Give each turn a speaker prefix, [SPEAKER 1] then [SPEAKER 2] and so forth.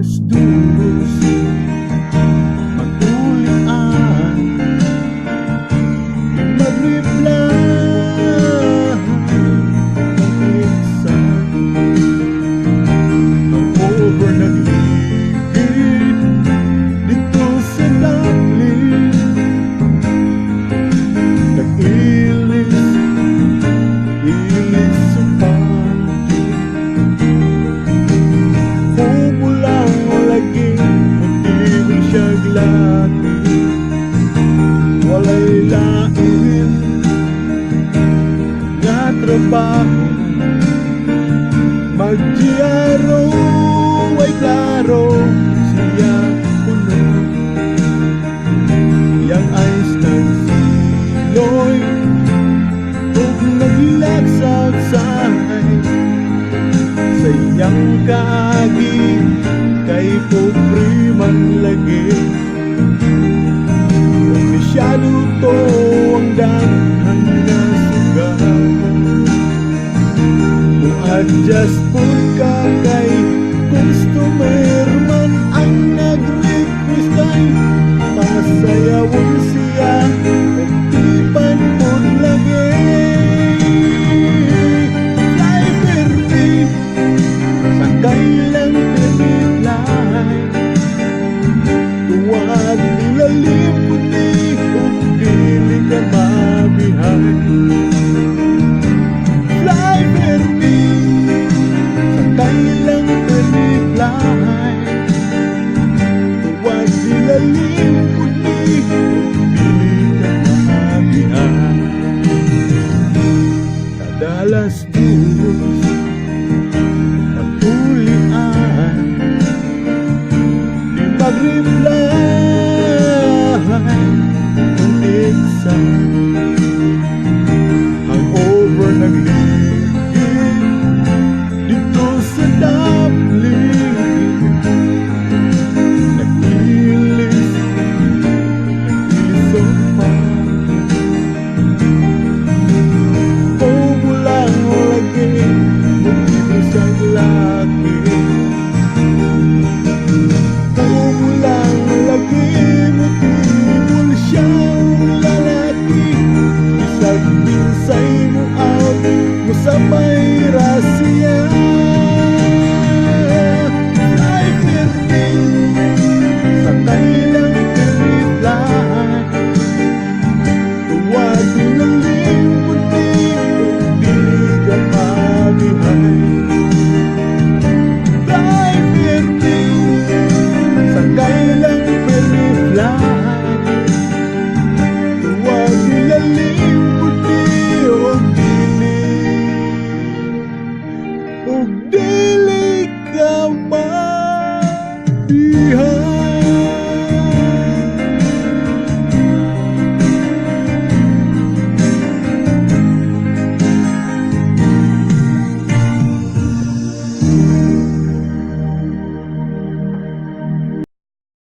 [SPEAKER 1] dus-dus magtulian, di mag-reply iksan ang over nag-ibig dito sa daplin, nag-ilis sa panty, hubo lang lagi magdiwing siya glati, walay lain nga trabaho, mag-GRO ay klaro siya puno, yang ayos ng siloy ug naglagsag-say sa iyang kaagi kay pobre man lagi. Kung masyado to ang daghan nga sugal, mo adjust po ka kay